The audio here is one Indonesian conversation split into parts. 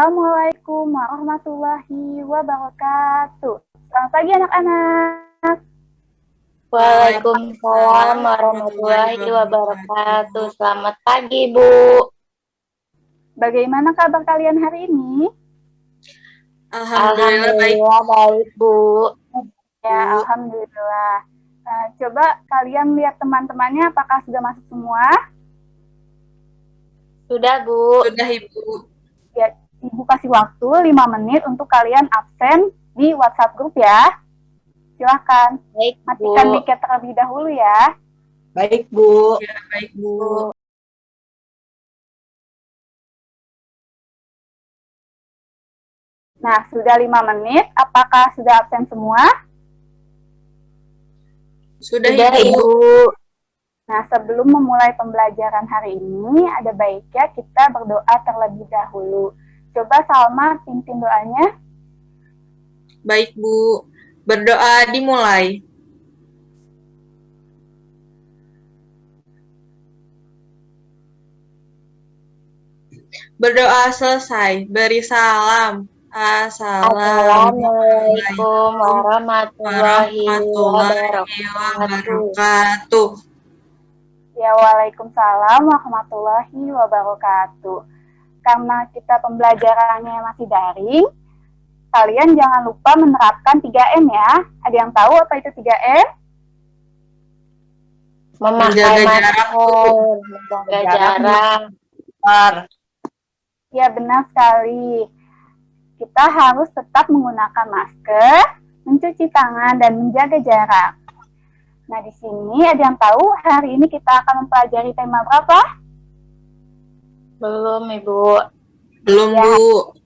Assalamualaikum warahmatullahi wabarakatuh. Selamat pagi anak-anak. Waalaikumsalam warahmatullahi wabarakatuh. Selamat pagi, Bu. Bagaimana kabar kalian hari ini? Alhamdulillah baik, Bu. Ya, alhamdulillah. Coba kalian lihat teman-temannya apakah sudah masuk semua? Sudah, Bu. Sudah, Ibu. Ya, Ibu kasih waktu 5 menit untuk kalian absen di WhatsApp grup ya. Silakan. Baik, Matikan Bu. mic terlebih dahulu ya. Baik, Bu. Ya, baik, Bu. Nah, sudah 5 menit. Apakah sudah absen semua? Sudah, Sudah, Ibu. Ibu. Nah, sebelum memulai pembelajaran hari ini, ada baiknya kita berdoa terlebih dahulu. Coba Salma pimpin doanya. Baik, Bu. Berdoa dimulai. Berdoa selesai. Beri salam. Assalamualaikum warahmatullahi warahmatullahi wabarakatuh. wabarakatuh. Ya, waalaikumsalam warahmatullahi wabarakatuh. Karena kita pembelajarannya masih daring, kalian jangan lupa menerapkan 3M ya. Ada yang tahu apa itu 3M? Memakai Menjaga masker, jarak, Bu. menjaga jarak. Ya, benar sekali. Kita harus tetap menggunakan masker, mencuci tangan, dan menjaga jarak. Nah, di sini ada yang tahu hari ini kita akan mempelajari tema berapa? Belum, Ibu. Belum, Ya. Bu.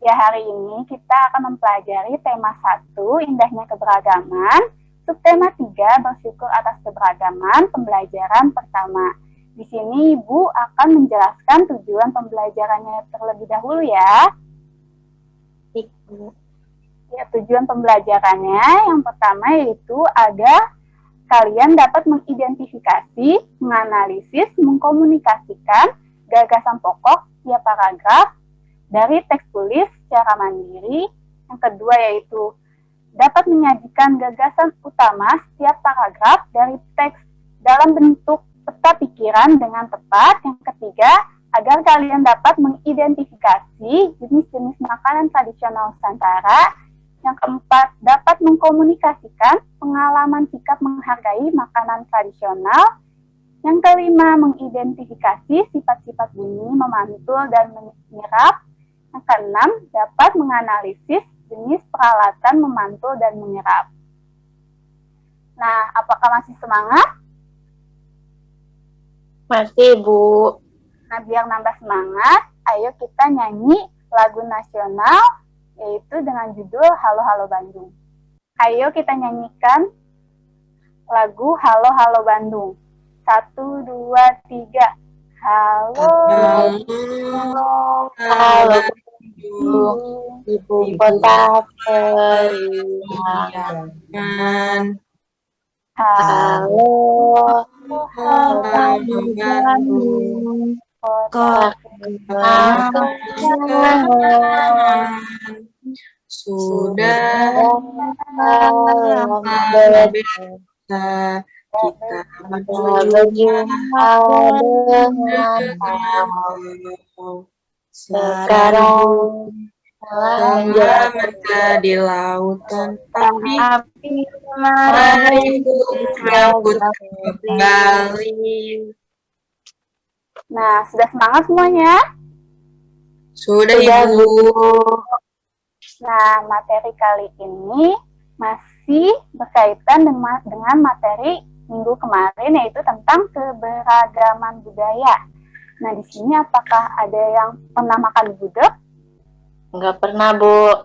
Ya, hari ini kita akan mempelajari tema 1, indahnya keberagaman, subtema 3, bersyukur atas keberagaman, pembelajaran pertama. Di sini Ibu akan menjelaskan tujuan pembelajarannya terlebih dahulu ya. Ya, tujuan pembelajarannya yang pertama yaitu agar kalian dapat mengidentifikasi, menganalisis, mengkomunikasikan gagasan pokok tiap paragraf dari teks tulis secara mandiri. Yang kedua yaitu dapat menyajikan gagasan utama setiap paragraf dari teks dalam bentuk peta pikiran dengan tepat. Yang ketiga, agar kalian dapat mengidentifikasi jenis-jenis makanan tradisional Nusantara. Yang keempat, dapat mengkomunikasikan pengalaman sikap menghargai makanan tradisional. Yang kelima, mengidentifikasi sifat-sifat bunyi, memantul, dan menyerap. Yang keenam, dapat menganalisis jenis peralatan memantul dan menyerap. Nah, apakah masih semangat? Masih, Bu. Nah, biar nambah semangat, ayo kita nyanyi lagu nasional, yaitu dengan judul Halo Halo Bandung. Ayo kita nyanyikan lagu Halo Halo Bandung. 1, 2, 3. Halo, Halo, Ibu kota periangan. Halo, Bandung. kota Sudah lama kita berjumpa dengan kamu. Sekarang telah menjadi lautan api, mari rambut kembali. Nah, sudah semangat semuanya? Sudah, Ibu. Nah, materi kali ini masih berkaitan dengan materi minggu kemarin, yaitu tentang keberagaman budaya. Nah, di sini apakah ada yang pernah makan gudeg? Enggak pernah, Bu.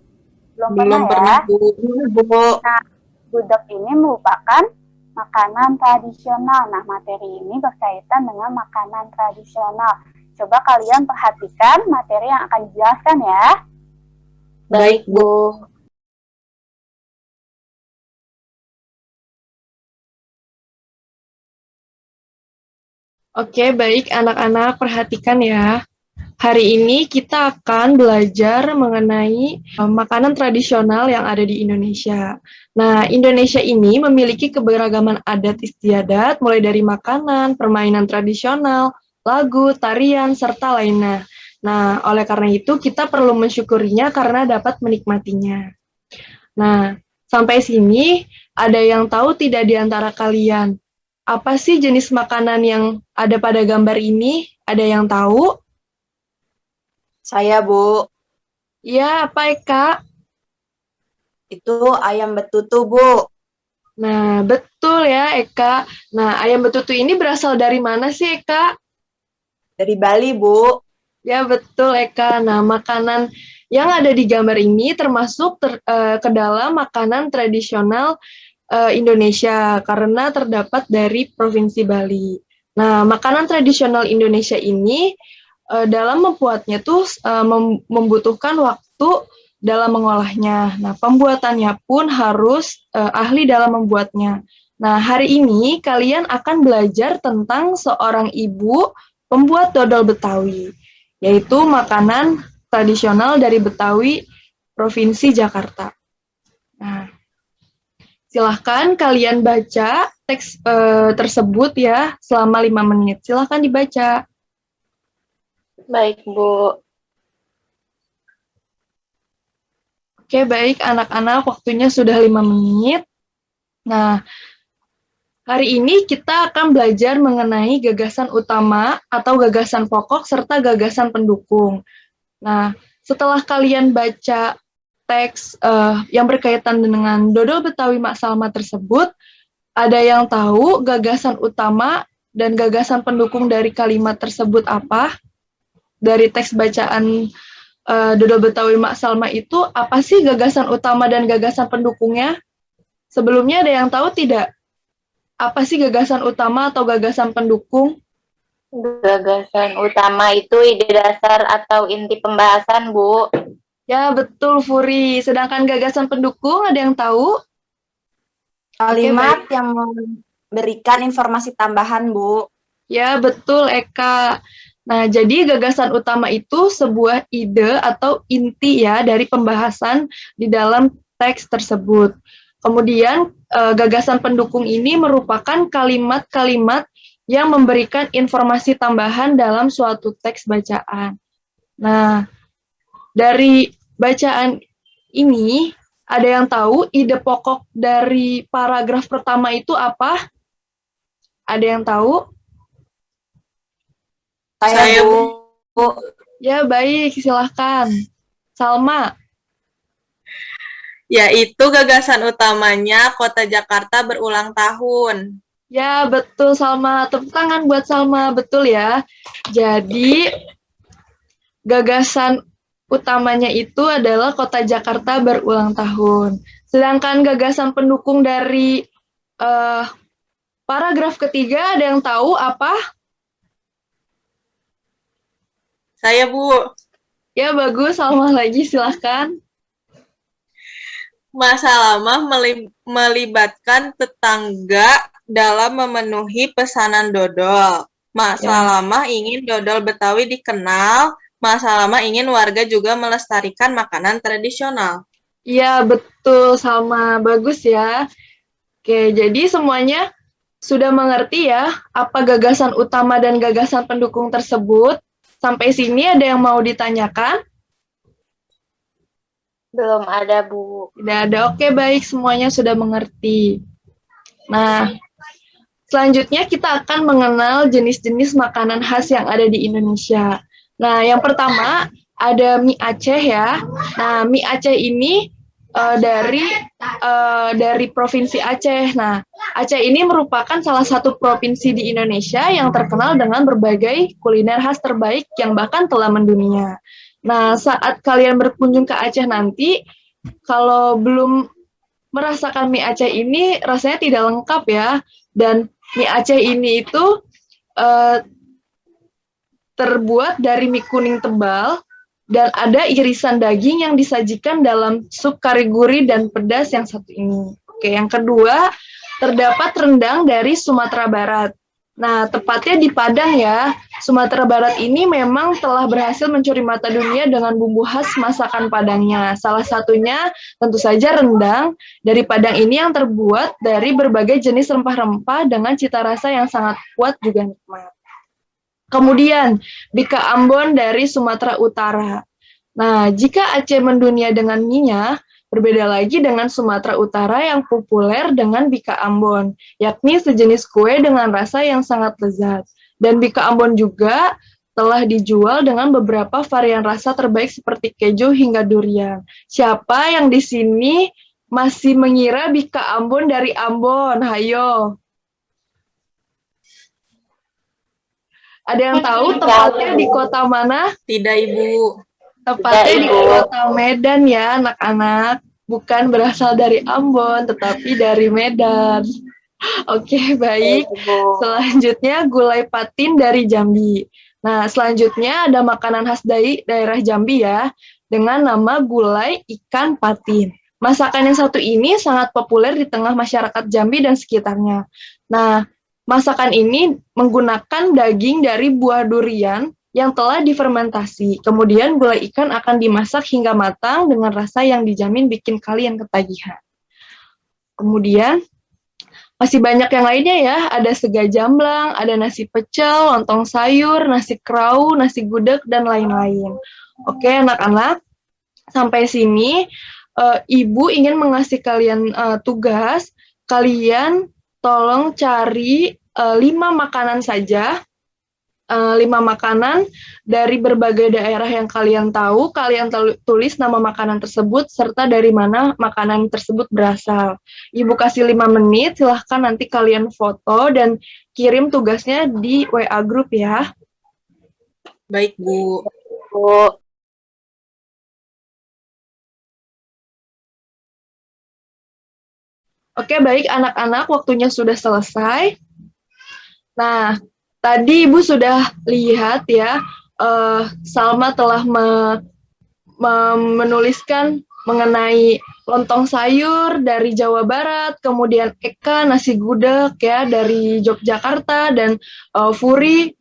Belum pernah ya? Bu. Nah, gudeg ini merupakan makanan tradisional. Nah, materi ini berkaitan dengan makanan tradisional. Coba kalian perhatikan materi yang akan dijelaskan ya. Baik, Bu. Oke, baik anak-anak, perhatikan ya. Hari ini kita akan belajar mengenai makanan tradisional yang ada di Indonesia. Nah, Indonesia ini memiliki keberagaman adat istiadat, mulai dari makanan, permainan tradisional, lagu, tarian, serta lainnya. Nah, oleh karena itu kita perlu mensyukurinya karena dapat menikmatinya. Nah, sampai sini ada yang tahu tidak di antara kalian? Apa sih jenis makanan yang ada pada gambar ini? Ada yang tahu? Saya, Bu. Ya, apa Eka? Itu ayam betutu, Bu. Nah, betul ya Eka. Nah, ayam betutu ini berasal dari mana sih Eka? Dari Bali, Bu. Ya, betul Eka. Nah, makanan yang ada di gambar ini termasuk ke dalam makanan tradisional Indonesia karena terdapat dari Provinsi Bali. Nah, makanan tradisional Indonesia ini dalam membuatnya tuh membutuhkan waktu dalam mengolahnya. Nah, pembuatannya pun harus ahli dalam membuatnya. Nah, hari ini kalian akan belajar tentang seorang ibu pembuat dodol Betawi, yaitu makanan tradisional dari Betawi, Provinsi Jakarta. Nah, silahkan kalian baca teks tersebut ya selama 5 menit. Silahkan dibaca. Baik, Bu. Oke, baik anak-anak, waktunya sudah 5 menit. Nah, hari ini kita akan belajar mengenai gagasan utama atau gagasan pokok serta gagasan pendukung. Nah, setelah kalian baca teks yang berkaitan dengan dodol Betawi Mak Salma tersebut, ada yang tahu gagasan utama dan gagasan pendukung dari kalimat tersebut apa? Dari teks bacaan dodol Betawi Mak Salma itu apa sih gagasan utama dan gagasan pendukungnya? Sebelumnya ada yang tahu tidak? Apa sih gagasan utama atau gagasan pendukung? Gagasan utama itu ide dasar atau inti pembahasan, Bu. Ya, betul Furi. Sedangkan gagasan pendukung ada yang tahu? Kalimat yang memberikan informasi tambahan, Bu. Ya, betul Eka. Nah, jadi gagasan utama itu sebuah ide atau inti ya dari pembahasan di dalam teks tersebut. Kemudian gagasan pendukung ini merupakan kalimat-kalimat yang memberikan informasi tambahan dalam suatu teks bacaan. Nah, dari bacaan ini ada yang tahu ide pokok dari paragraf pertama itu apa? Ada yang tahu? Saya, Bu. Ya, baik. Silahkan. Salma. Yaitu gagasan utamanya Kota Jakarta berulang tahun. Ya, betul Salma. Tepuk tangan buat Salma. Betul ya. Jadi, gagasan utamanya itu adalah Kota Jakarta berulang tahun. Sedangkan gagasan pendukung dari paragraf ketiga, ada yang tahu apa? Saya, Bu. Ya, bagus. Salma lagi, silahkan. Mak Salma melibatkan tetangga dalam memenuhi pesanan dodol. Mak Salma ingin dodol Betawi dikenal. Mak Salma ingin warga juga melestarikan makanan tradisional. Iya, betul Salma. Bagus ya. Oke, jadi semuanya sudah mengerti ya apa gagasan utama dan gagasan pendukung tersebut. Sampai sini ada yang mau ditanyakan? Belum ada, Bu. Tidak ada. Oke, baik. Semuanya sudah mengerti. Nah, selanjutnya kita akan mengenal jenis-jenis makanan khas yang ada di Indonesia. Nah, yang pertama ada mie Aceh ya. Nah, mie Aceh ini dari Provinsi Aceh. Nah, Aceh ini merupakan salah satu provinsi di Indonesia yang terkenal dengan berbagai kuliner khas terbaik yang bahkan telah mendunia. Nah, saat kalian berkunjung ke Aceh nanti, kalau belum merasakan mie Aceh ini, rasanya tidak lengkap ya. Dan mie Aceh ini itu terbuat dari mie kuning tebal, dan ada irisan daging yang disajikan dalam sup kari gurih dan pedas yang satu ini. Oke, yang kedua, terdapat rendang dari Sumatera Barat. Nah, tepatnya di Padang ya. Sumatera Barat ini memang telah berhasil mencuri mata dunia dengan bumbu khas masakan Padangnya. Salah satunya tentu saja rendang dari Padang ini yang terbuat dari berbagai jenis rempah-rempah dengan cita rasa yang sangat kuat juga nikmat. Kemudian, Bika Ambon dari Sumatera Utara. Nah, jika Aceh mendunia dengan mie-nya, berbeda lagi dengan Sumatera Utara yang populer dengan Bika Ambon, yakni sejenis kue dengan rasa yang sangat lezat. Dan Bika Ambon juga telah dijual dengan beberapa varian rasa terbaik seperti keju hingga durian. Siapa yang di sini masih mengira Bika Ambon dari Ambon? Hayo. Ada yang tahu tepatnya di kota mana? Tidak, Ibu. Tepatnya di Ibu. kota Medan ya, anak-anak. Bukan berasal dari Ambon, tetapi dari Medan. Oke, baik. Ibu. Selanjutnya gulai patin dari Jambi. Nah, selanjutnya ada makanan khas dari daerah Jambi ya, dengan nama gulai ikan patin. Masakan yang satu ini sangat populer di tengah masyarakat Jambi dan sekitarnya. Nah, masakan ini menggunakan daging dari buah durian yang telah difermentasi. Kemudian gulai ikan akan dimasak hingga matang dengan rasa yang dijamin bikin kalian ketagihan. Kemudian masih banyak yang lainnya ya, ada sega jamblang, ada nasi pecel, lontong sayur, nasi kerau, nasi gudeg, dan lain-lain. Oke anak-anak, sampai sini Ibu ingin mengasih kalian tugas, kalian tolong cari 5 makanan saja, 5 makanan dari berbagai daerah yang kalian tahu, kalian tulis nama makanan tersebut, serta dari mana makanan tersebut berasal. Ibu kasih 5 menit, silahkan nanti kalian foto dan kirim tugasnya di WA group ya. Baik, Bu. Bu. Oke, baik anak-anak, waktunya sudah selesai. Nah, tadi Ibu sudah lihat ya, Salma telah menuliskan mengenai lontong sayur dari Jawa Barat, kemudian Eka nasi gudeg ya dari Yogyakarta, dan Furi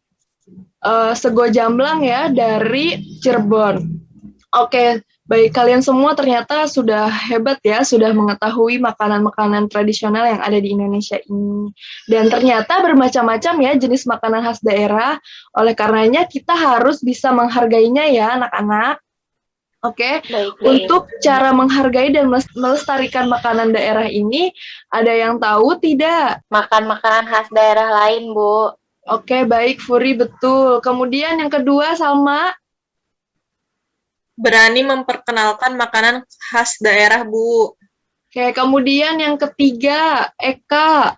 sego jamblang ya dari Cirebon. Oke, baik kalian semua ternyata sudah hebat ya, sudah mengetahui makanan-makanan tradisional yang ada di Indonesia ini. Dan ternyata bermacam-macam ya jenis makanan khas daerah, oleh karenanya kita harus bisa menghargainya ya anak-anak. Oke, untuk cara menghargai dan melestarikan makanan daerah ini, ada yang tahu tidak? Makan makanan khas daerah lain, Bu. Oke, baik Furi, betul. Kemudian yang kedua, Salma? Berani memperkenalkan makanan khas daerah, Bu. Oke, kemudian yang ketiga, Eka.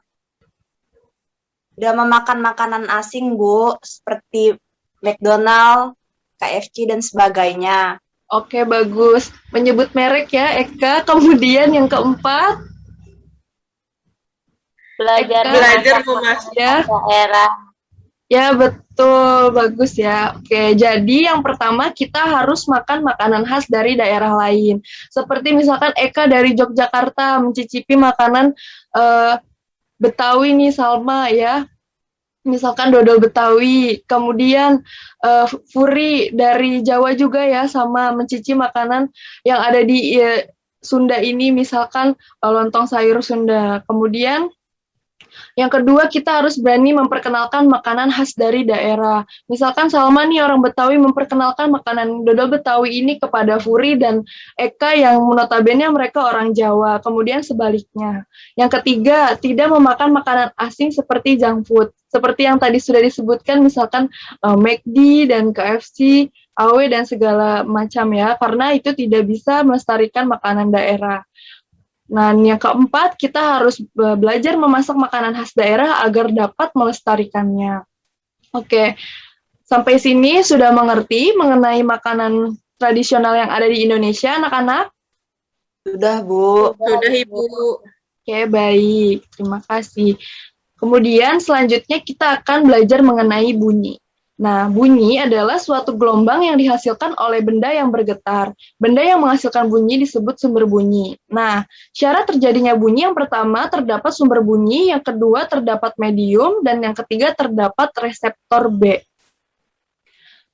Udah memakan makanan asing, Bu, seperti McDonald, KFC, dan sebagainya. Oke, bagus. Menyebut merek ya, Eka. Kemudian yang keempat. Belajar memasak Ya, daerah. ya betul. Bagus ya. Oke, jadi yang pertama kita harus makan makanan khas dari daerah lain. Seperti misalkan Eka dari Yogyakarta mencicipi makanan Betawi nih, Salma ya. Misalkan dodol Betawi, kemudian Furi dari Jawa juga ya, sama mencicipi makanan yang ada di Sunda ini, misalkan lontong sayur Sunda. Kemudian yang kedua, kita harus berani memperkenalkan makanan khas dari daerah. Misalkan Salma nih orang Betawi memperkenalkan makanan dodol Betawi ini kepada Furi dan Eka yang notabene mereka orang Jawa. Kemudian sebaliknya. Yang ketiga, tidak memakan makanan asing seperti junk food. Seperti yang tadi sudah disebutkan, misalkan McD dan KFC, AW dan segala macam ya, karena itu tidak bisa melestarikan makanan daerah. Nah, yang keempat, kita harus belajar memasak makanan khas daerah agar dapat melestarikannya. Oke, sampai sini sudah mengerti mengenai makanan tradisional yang ada di Indonesia, anak-anak? Sudah, Bu. Sudah, Ibu. Oke, baik. Terima kasih. Kemudian selanjutnya kita akan belajar mengenai bunyi. Nah, bunyi adalah suatu gelombang yang dihasilkan oleh benda yang bergetar. Benda yang menghasilkan bunyi disebut sumber bunyi. Nah, syarat terjadinya bunyi yang pertama terdapat sumber bunyi, yang kedua terdapat medium, dan yang ketiga terdapat reseptor B.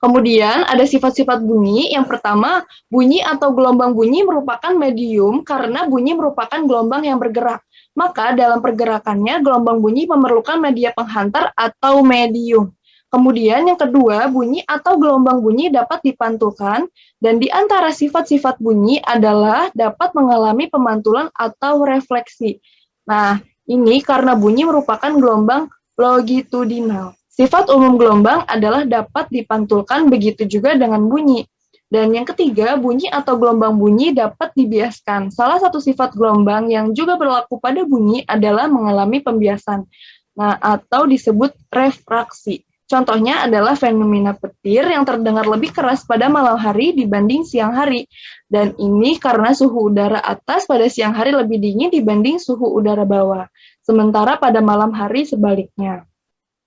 Kemudian ada sifat-sifat bunyi. Yang pertama, bunyi atau gelombang bunyi merupakan medium karena bunyi merupakan gelombang yang bergerak. Maka dalam pergerakannya, gelombang bunyi memerlukan media penghantar atau medium. Kemudian yang kedua, bunyi atau gelombang bunyi dapat dipantulkan, dan di antara sifat-sifat bunyi adalah dapat mengalami pemantulan atau refleksi. Nah, ini karena bunyi merupakan gelombang longitudinal. Sifat umum gelombang adalah dapat dipantulkan, begitu juga dengan bunyi. Dan yang ketiga, bunyi atau gelombang bunyi dapat dibiaskan. Salah satu sifat gelombang yang juga berlaku pada bunyi adalah mengalami pembiasan, nah, atau disebut refraksi. Contohnya adalah fenomena petir yang terdengar lebih keras pada malam hari dibanding siang hari. Dan ini karena suhu udara atas pada siang hari lebih dingin dibanding suhu udara bawah. Sementara pada malam hari sebaliknya.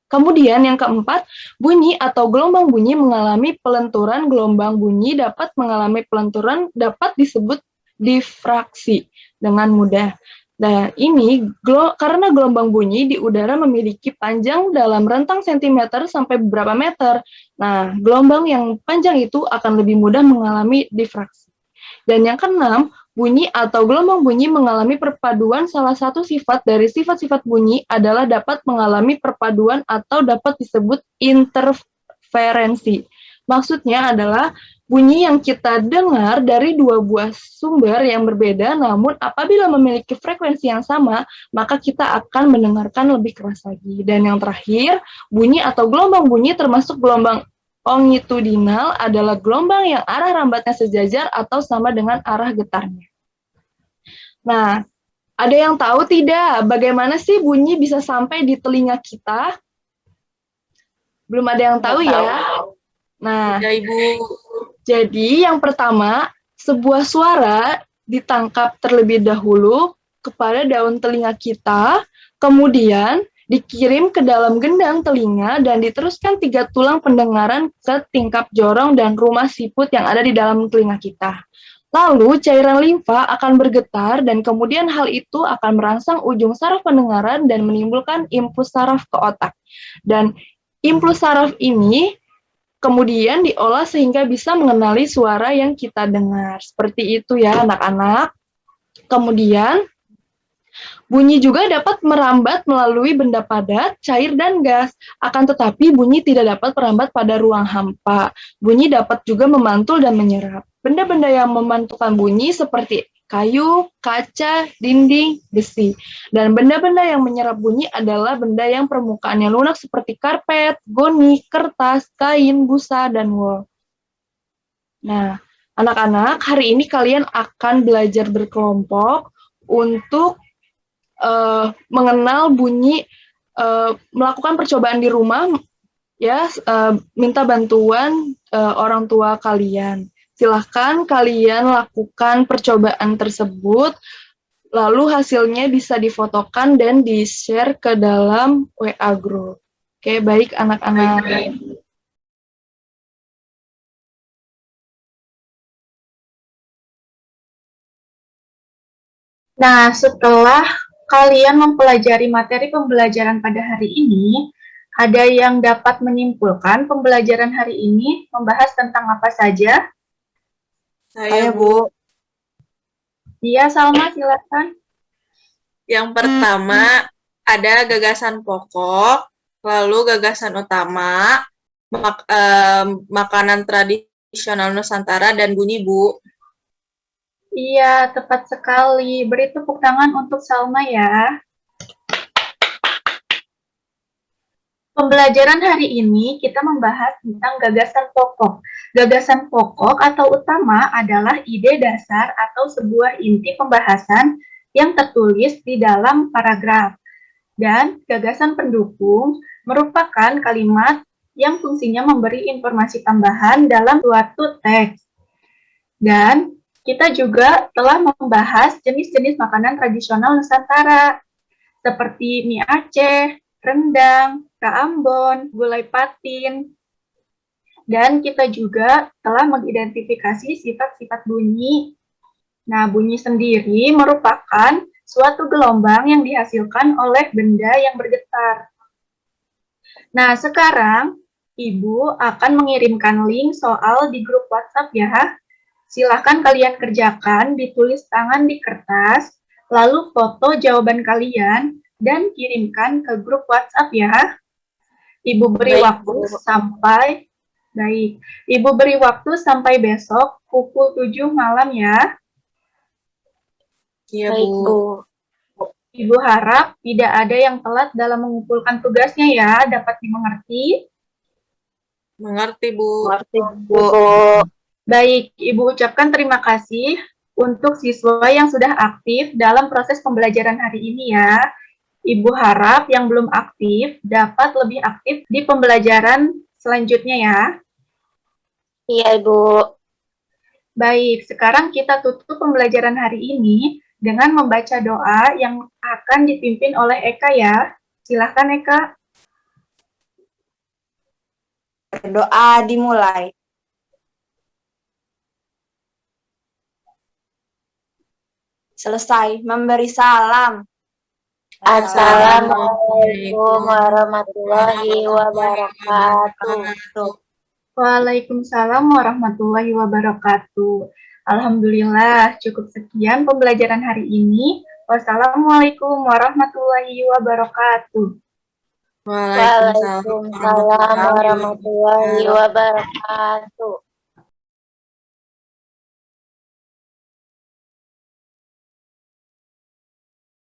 Kemudian yang keempat, bunyi atau gelombang bunyi mengalami pelenturan. Gelombang bunyi dapat mengalami pelenturan dapat disebut difraksi dengan mudah. Dan ini karena gelombang bunyi di udara memiliki panjang dalam rentang sentimeter sampai beberapa meter. Nah, gelombang yang panjang itu akan lebih mudah mengalami difraksi. Dan yang keenam, bunyi atau gelombang bunyi mengalami perpaduan. Salah satu sifat dari sifat-sifat bunyi adalah dapat mengalami perpaduan atau dapat disebut interferensi. Maksudnya adalah bunyi yang kita dengar dari dua buah sumber yang berbeda, namun apabila memiliki frekuensi yang sama, maka kita akan mendengarkan lebih keras lagi. Dan yang terakhir, bunyi atau gelombang bunyi termasuk gelombang longitudinal adalah gelombang yang arah rambatnya sejajar atau sama dengan arah getarnya. Nah, ada yang tahu tidak bagaimana sih bunyi bisa sampai di telinga kita? Belum ada yang tahu ya? Nah, Ya, Ibu. jadi yang pertama, sebuah suara ditangkap terlebih dahulu kepada daun telinga kita, kemudian dikirim ke dalam gendang telinga dan diteruskan 3 tulang pendengaran ke tingkap jorong dan rumah siput yang ada di dalam telinga kita. Lalu cairan limfa akan bergetar dan kemudian hal itu akan merangsang ujung saraf pendengaran dan menimbulkan impuls saraf ke otak. Dan impuls saraf ini kemudian diolah sehingga bisa mengenali suara yang kita dengar. Seperti itu ya anak-anak. Kemudian bunyi juga dapat merambat melalui benda padat, cair, dan gas. Akan tetapi bunyi tidak dapat merambat pada ruang hampa. Bunyi dapat juga memantul dan menyerap. Benda-benda yang memantulkan bunyi seperti kayu, kaca, dinding, besi. Dan benda-benda yang menyerap bunyi adalah benda yang permukaannya lunak seperti karpet, goni, kertas, kain, busa, dan wol. Nah, anak-anak, hari ini kalian akan belajar berkelompok untuk mengenal bunyi, melakukan percobaan di rumah, ya, minta bantuan orang tua kalian. Silahkan kalian lakukan percobaan tersebut, lalu hasilnya bisa difotokan dan di-share ke dalam WA group. Oke, baik anak-anak. Nah, setelah kalian mempelajari materi pembelajaran pada hari ini, ada yang dapat menyimpulkan pembelajaran hari ini membahas tentang apa saja? Saya, Bu. Iya, Salma, silakan. Yang pertama ada gagasan pokok, lalu gagasan utama, makanan tradisional Nusantara, dan bunyi, Bu. Iya, tepat sekali. Beri tepuk tangan untuk Salma ya. Pembelajaran hari ini kita membahas tentang gagasan pokok. Gagasan pokok atau utama adalah ide dasar atau sebuah inti pembahasan yang tertulis di dalam paragraf. Dan gagasan pendukung merupakan kalimat yang fungsinya memberi informasi tambahan dalam suatu teks. Dan kita juga telah membahas jenis-jenis makanan tradisional Nusantara, seperti mie Aceh, rendang, Ambon, gulai patin. Dan kita juga telah mengidentifikasi sifat-sifat bunyi. Nah, bunyi sendiri merupakan suatu gelombang yang dihasilkan oleh benda yang bergetar. Nah, sekarang Ibu akan mengirimkan link soal di grup WhatsApp ya. Silahkan kalian kerjakan, ditulis tangan di kertas, lalu foto jawaban kalian, dan kirimkan ke grup WhatsApp ya. Ibu beri Baik, waktu Bu. sampai, baik, Ibu beri waktu sampai besok pukul 7 malam ya. Iya, Baik, Bu. Bu. Ibu harap tidak ada yang telat dalam mengumpulkan tugasnya ya, dapat dimengerti. Mengerti, Bu. Mengerti, Bu. Bu. Baik, Ibu ucapkan terima kasih untuk siswa yang sudah aktif dalam proses pembelajaran hari ini ya. Ibu harap yang belum aktif dapat lebih aktif di pembelajaran selanjutnya ya. Iya, Ibu. Baik, sekarang kita tutup pembelajaran hari ini dengan membaca doa yang akan dipimpin oleh Eka ya. Silahkan Eka. Berdoa dimulai. Selesai memberi salam. Assalamualaikum warahmatullahi wabarakatuh. Waalaikumsalam warahmatullahi wabarakatuh. Alhamdulillah, cukup sekian pembelajaran hari ini. Wassalamualaikum warahmatullahi wabarakatuh. Waalaikumsalam Waalaikumsalam warahmatullahi wabarakatuh.